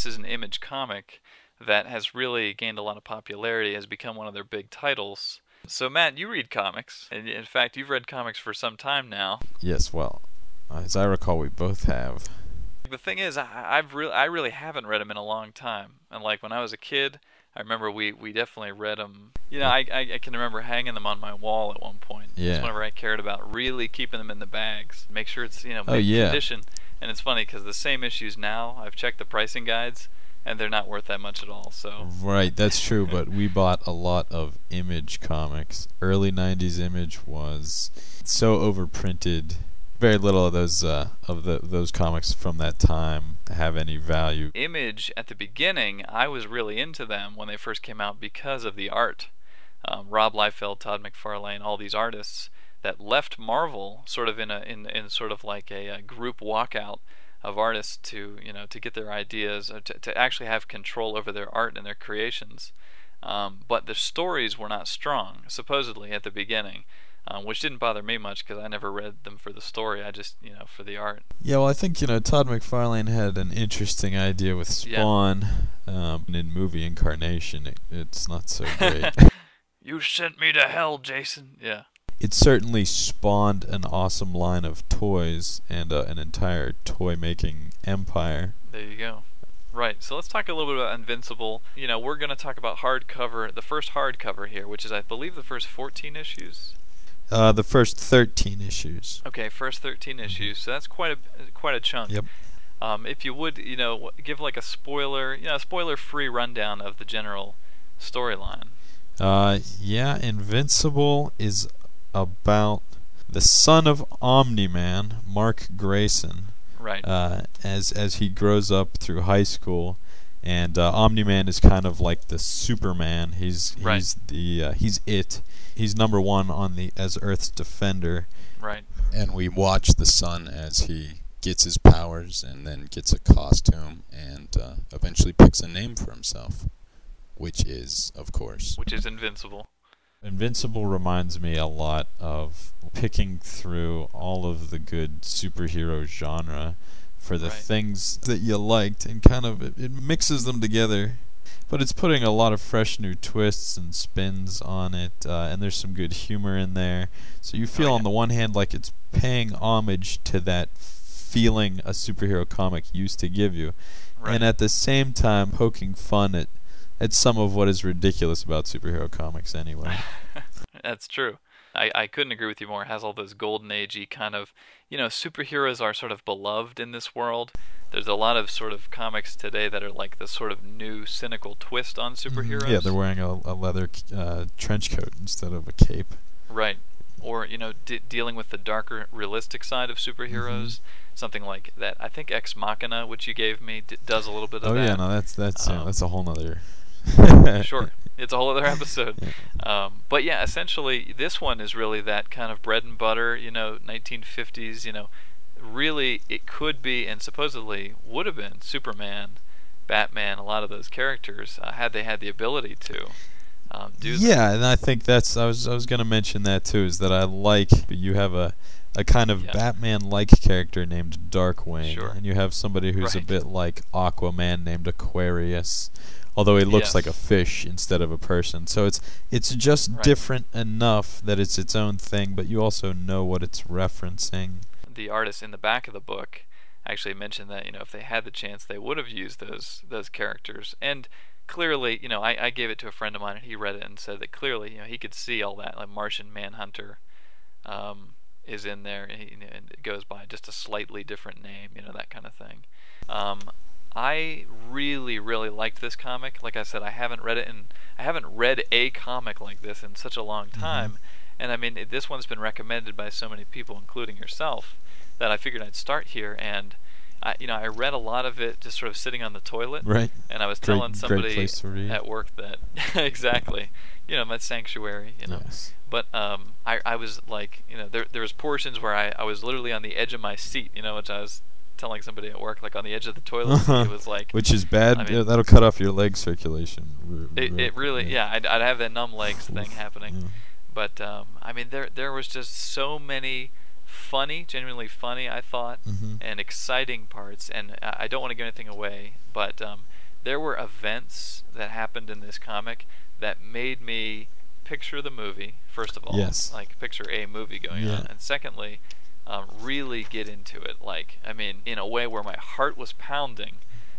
this is an Image comic that has really gained a lot of popularity, has become one of their big titles. So Matt, you read comics, and in fact, you've read comics for some time now. Yes, well, as I recall, we both have. The thing is, I really haven't read them in a long time. And like when I was a kid, I remember we definitely read them. You know, I can remember hanging them on my wall at one point. That's Yeah. whenever I cared about really keeping them in the bags, make sure it's Oh, mint yeah. condition. And it's funny because the same issues now, I've checked the pricing guides, and they're not worth that much at all. So Right, that's true, but we bought a lot of Image comics. Early 90s Image was so overprinted. Very little of those comics from that time have any value. Image at the beginning, I was really into them when they first came out because of the art. Rob Liefeld, Todd McFarlane, all these artists that left Marvel sort of in sort of like a group walkout of artists to to get their ideas, to actually have control over their art and their creations. But the stories were not strong, supposedly at the beginning, which didn't bother me much because I never read them for the story. I just for the art. Yeah, well, I think Todd McFarlane had an interesting idea with Yeah. Spawn. In movie incarnation, it's not so great. You sent me to hell, Jason. Yeah. It certainly spawned an awesome line of toys and an entire toy-making empire. There you go. Right. So let's talk a little bit about Invincible. We're going to talk about hardcover, the first hardcover here, which is I believe the first 14 issues. The first 13 issues. Okay, first 13 issues. So that's quite a chunk. Yep. If you would, give like a spoiler-free rundown of the general storyline. Yeah, Invincible is about the son of Omni-Man, Mark Grayson. Right. As he grows up through high school, and Omni-Man is kind of like the Superman. He's it. He's number one as Earth's defender. Right. And we watch the son as he gets his powers and then gets a costume and eventually picks a name for himself, which is, of course, Invincible. Invincible reminds me a lot of picking through all of the good superhero genre for the things that you liked, and kind of it mixes them together, but it's putting a lot of fresh new twists and spins on it, and there's some good humor in there, so you feel on the one hand like it's paying homage to that feeling a superhero comic used to give you, and at the same time poking fun at some of what is ridiculous about superhero comics anyway. That's true. I couldn't agree with you more. It has all those golden agey kind of, superheroes are sort of beloved in this world. There's a lot of sort of comics today that are like this sort of new cynical twist on superheroes. Yeah, they're wearing a leather trench coat instead of a cape. Right. Or, dealing with the darker, realistic side of superheroes. Something like that. I think Ex Machina, which you gave me, does a little bit of that. Oh yeah, no, that's a whole nother. Sure, it's a whole other episode. But yeah, essentially, this one is really that kind of bread and butter, 1950s. Really, it could be and supposedly would have been Superman, Batman, a lot of those characters had they had the ability to do. Yeah, and I think I was going to mention that too. Is that I like you have a kind of Batman-like character named Darkwing, and you have somebody who's a bit like Aquaman named Aquarius, although he looks like a fish instead of a person. So it's just different enough that it's its own thing, but you also know what it's referencing. The artist in the back of the book actually mentioned that if they had the chance, they would have used those characters. And clearly, I gave it to a friend of mine, and he read it and said that clearly, he could see all that, like Martian Manhunter. Is in there, and it goes by just a slightly different name, that kind of thing. I really, really liked this comic. Like I said, I haven't read a comic like this in such a long time, and I mean, this one's been recommended by so many people, including yourself, that I figured I'd start here. And I read a lot of it just sort of sitting on the toilet, and I was telling somebody at work that exactly, my sanctuary, Yes. But I was like, there was portions where I was literally on the edge of my seat, which I was telling somebody at work, like on the edge of the toilet seat. It was like, which is bad. I mean, that'll cut off your leg circulation. It really, I'd have that numb legs thing happening. Yeah. But I mean, there was just so many genuinely funny, I thought, and exciting parts. And I don't want to give anything away, but there were events that happened in this comic that made me picture the movie, first of all. Yes. Like, picture a movie going on. And secondly, really get into it. Like, I mean, in a way where my heart was pounding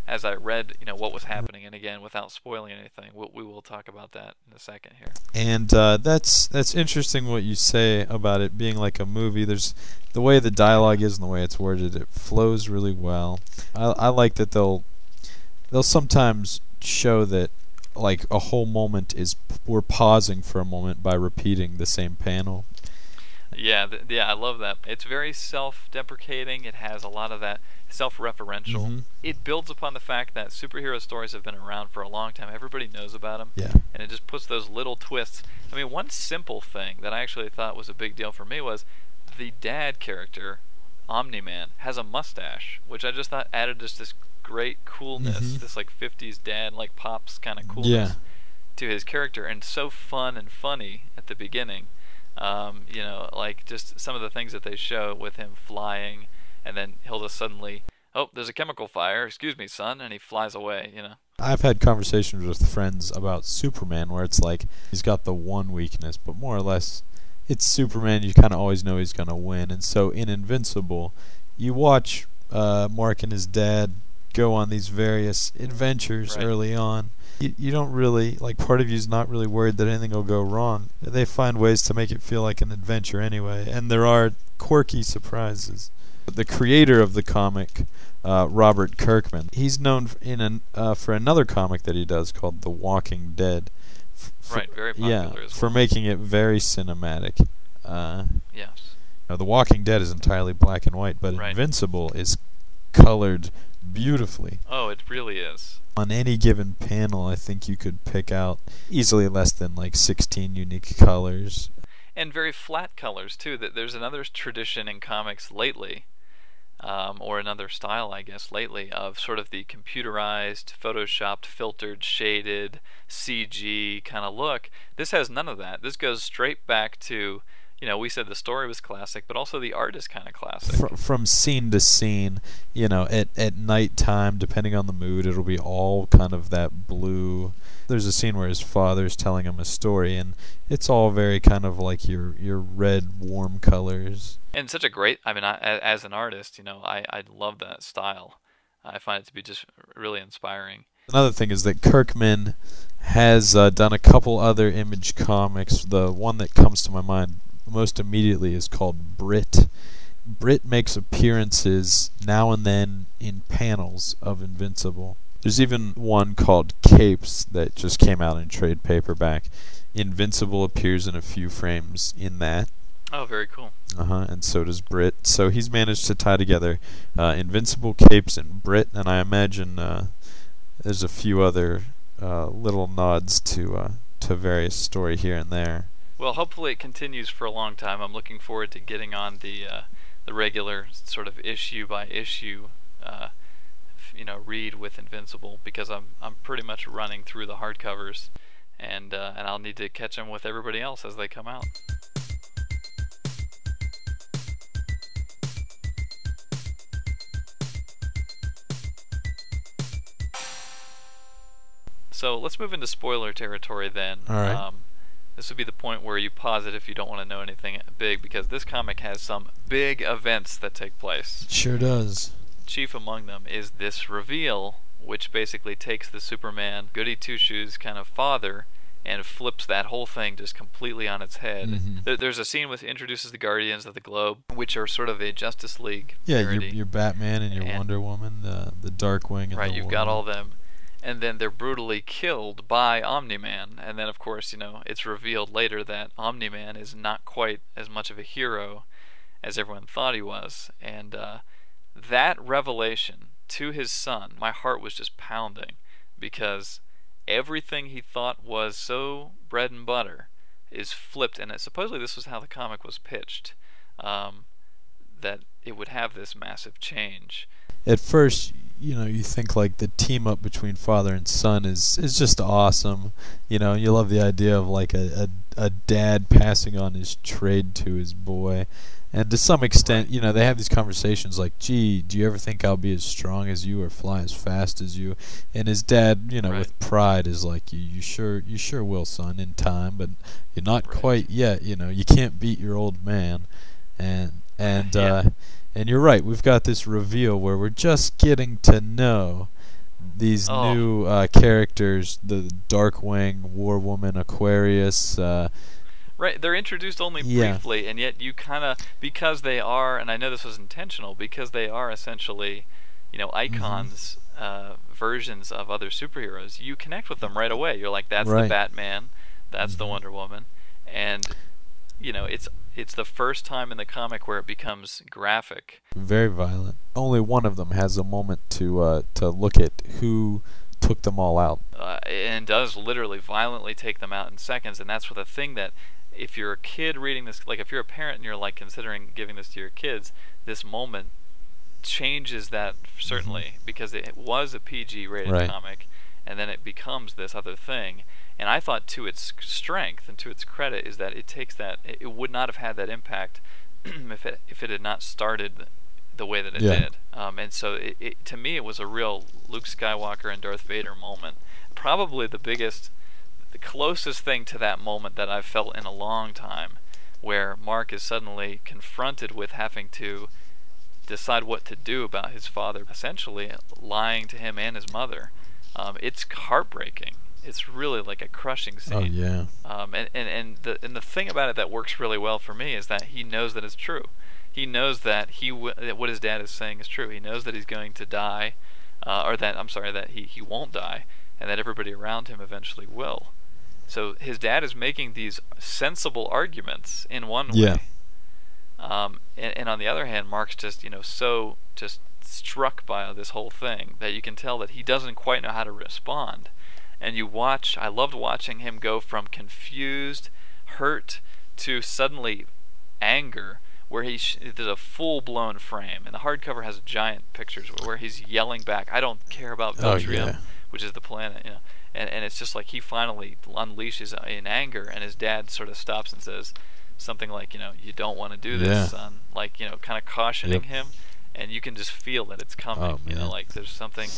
as I read, what was happening. And again, without spoiling anything, we will talk about that in a second here. And that's interesting what you say about it being like a movie. There's the way the dialogue is and the way it's worded. It flows really well. I like that they'll sometimes show that like a whole moment is we're pausing for a moment by repeating the same panel. Yeah, I love that. It's very self-deprecating. It has a lot of that self-referential. Mm-hmm. It builds upon the fact that superhero stories have been around for a long time. Everybody knows about them. Yeah. And it just puts those little twists. I mean, one simple thing that I actually thought was a big deal for me was the dad character, Omni-Man, has a mustache, which I just thought added just this great coolness, this like 50s dad, like Pops kind of coolness to his character, and so fun and funny at the beginning. Like just some of the things that they show with him flying, and then he'll just suddenly, oh, there's a chemical fire, excuse me, son, and he flies away, I've had conversations with friends about Superman where it's like he's got the one weakness, but more or less it's Superman. You kind of always know he's going to win. And so in Invincible, you watch Mark and his dad go on these various adventures early on. You don't really, like, part of you's not really worried that anything will go wrong. They find ways to make it feel like an adventure anyway, and there are quirky surprises. The creator of the comic, Robert Kirkman, he's known for another comic that he does called The Walking Dead. Very popular as well. For making it very cinematic. Yes. The Walking Dead is entirely black and white, but Invincible is colored beautifully. Oh, it really is. On any given panel, I think you could pick out easily less than like 16 unique colors. And very flat colors, too. That there's another tradition in comics lately, or another style, I guess, lately, of sort of the computerized, photoshopped, filtered, shaded, CG kind of look. This has none of that. This goes straight back to, we said the story was classic, but also the art is kind of classic. From scene to scene, at nighttime, depending on the mood, it'll be all kind of that blue. There's a scene where his father's telling him a story, and it's all very kind of like your red, warm colors. And such a great, as an artist, I love that style. I find it to be just really inspiring. Another thing is that Kirkman has done a couple other Image comics. The one that comes to my mind most immediately is called Brit. Brit makes appearances now and then in panels of Invincible. There's even one called Capes that just came out in trade paperback. Invincible appears in a few frames in that. Oh, very cool. And so does Brit. So he's managed to tie together Invincible, Capes, and Brit, and I imagine there's a few other little nods to various story here and there. Well, hopefully it continues for a long time. I'm looking forward to getting on the regular sort of issue by issue, read with Invincible, because I'm pretty much running through the hardcovers, and I'll need to catch them with everybody else as they come out. So let's move into spoiler territory then. All right. This would be the point where you pause it if you don't want to know anything big, because this comic has some big events that take place. It sure does. Chief among them is this reveal, which basically takes the Superman goody two-shoes kind of father and flips that whole thing just completely on its head. Mm-hmm. There's a scene which introduces the Guardians of the Globe, which are sort of a Justice League parody. your Batman and your Wonder Woman, the Darkwing, and right, the you've got all them. And then they're brutally killed by Omni-Man. And then, of course, it's revealed later that Omni-Man is not quite as much of a hero as everyone thought he was. And that revelation to his son, my heart was just pounding, because everything he thought was so bread and butter is flipped. And supposedly this was how the comic was pitched, that it would have this massive change. At first, you think like the team up between father and son is just awesome. You love the idea of like a a dad passing on his trade to his boy. And to some extent, you know, they have these conversations like, gee, do you ever think I'll be as strong as you or fly as fast as you? And his dad, you know, with pride is like, you sure will, son, in time, but you're not quite yet, you know, you can't beat your old man. And you're right, we've got this reveal where we're just getting to know these new characters, the Darkwing, War Woman, Aquarius, right, they're introduced only briefly, and yet you kind of, because they are, and I know this was intentional, because they are essentially, you know, icons, versions of other superheroes, you connect with them right away. You're like, that's the Batman, that's the Wonder Woman, and, you know, it's the first time in the comic where it becomes graphic. Very violent. Only one of them has a moment to look at who took them all out. And does literally violently take them out in seconds, and that's what the thing that, if you're a kid reading this, like if you're a parent and you're like considering giving this to your kids, this moment changes that certainly, because it was a PG rated comic, and then it becomes this other thing. And I thought, to its strength and to its credit, is that it takes that, it would not have had that impact if it had not started the way that it did. And so to me, it was a real Luke Skywalker and Darth Vader moment. Probably the closest thing to that moment that I've felt in a long time, where Mark is suddenly confronted with having to decide what to do about his father essentially lying to him and his mother. It's heartbreaking. It's really like a crushing scene. And the thing about it that works really well for me is that he knows that it's true. He knows that that what his dad is saying is true. He knows that he's going to die, that he won't die, and that everybody around him eventually will. So his dad is making these sensible arguments in one way, and on the other hand, Mark's just, you know, so just struck by this whole thing that you can tell that he doesn't quite know how to respond. And I loved watching him go from confused, hurt, to suddenly anger, where there's a full-blown frame, and the hardcover has giant pictures where he's yelling back, "I don't care about Viltrium," which is the planet, you know. And it's just like he finally unleashes in anger, and his dad sort of stops and says something like, you know, "You don't want to do this, son," like, you know, kind of cautioning him, and you can just feel that it's coming. You know, like there's something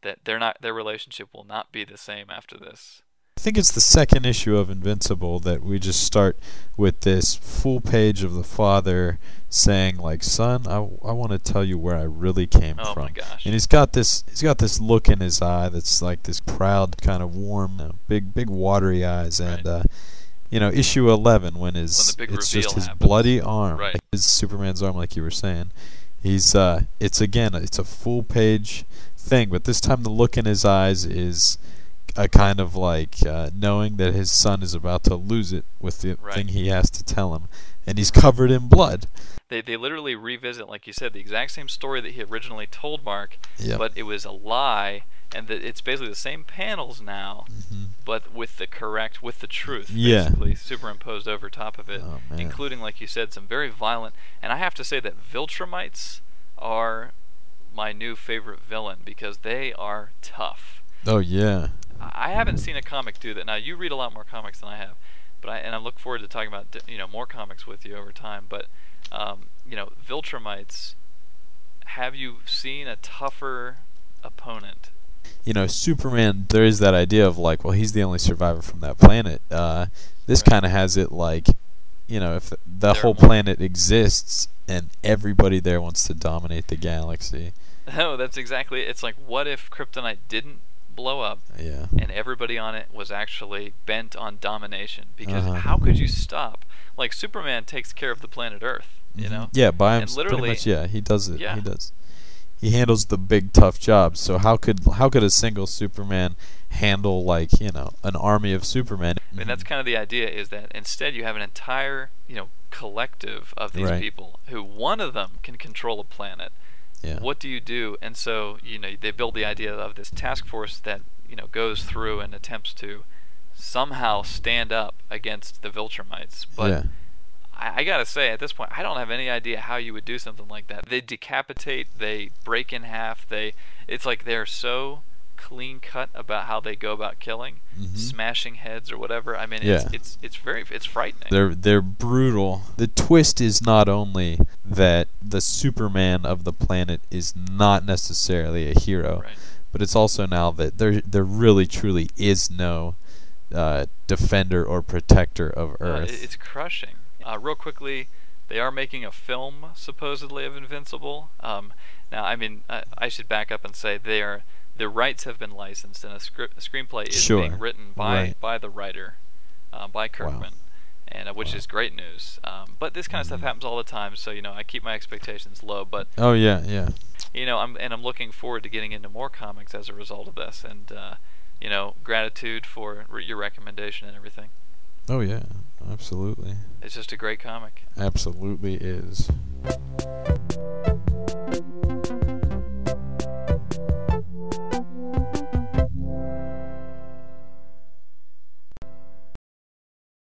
that their relationship will not be the same after this. I think it's the second issue of Invincible that we just start with this full page of the father saying, like, "Son, I want to tell you where I really came from." My gosh. And he's got this look in his eye that's like this proud, kind of warm, big watery eyes. And you know, issue 11, when it's just his bloody arm, like his Superman's arm, like you were saying. It's a full page thing, but this time the look in his eyes is a kind of like knowing that his son is about to lose it with the thing he has to tell him, and he's covered in blood. They literally revisit, like you said, the exact same story that he originally told Mark, but it was a lie, and it's basically the same panels now, but with the truth, basically superimposed over top of it, including, like you said, some very violent. And I have to say that Viltrumites are my new favorite villain, because they are tough. Oh yeah. I haven't seen a comic do that. Now, you read a lot more comics than I have, but I look forward to talking about, you know, more comics with you over time. But you know, Viltrumites, have you seen a tougher opponent? You know, Superman, there is that idea of like, well, he's the only survivor from that planet. This kind of has it like, you know, if the whole planet exists and everybody there wants to dominate the galaxy. No, that's exactly it. It's like, what if Kryptonite didn't blow up, and everybody on it was actually bent on domination? Because how could you stop? Like, Superman takes care of the planet Earth, you know? Yeah, by himself. Literally, pretty much, he does it. He does. He handles the big tough jobs. So how could a single Superman handle, like, you know, an army of Supermen? I mean, that's kind of the idea, is that instead you have an entire, you know, collective of these people who one of them can control a planet. What do you do? And so, you know, they build the idea of this task force that, you know, goes through and attempts to somehow stand up against the Viltrumites. But I gotta say, at this point, I don't have any idea how you would do something like that. They decapitate, they break in half, it's like they're so clean cut about how they go about killing, smashing heads or whatever. I mean, it's frightening. They're brutal. The twist is not only that the Superman of the planet is not necessarily a hero, right. but it's also now that there really truly is no defender or protector of Earth. It's crushing. Real quickly, they are making a film supposedly of Invincible. Now, I mean, I should back up and say the rights have been licensed, and a screenplay is being written by the writer, by Kirkman, Wow. and which is great news. But this kind of stuff happens all the time, so I keep my expectations low. But oh yeah. I'm looking forward to getting into more comics as a result of this, and gratitude for your recommendation and everything. Oh yeah, absolutely. It's just a great comic. Absolutely is.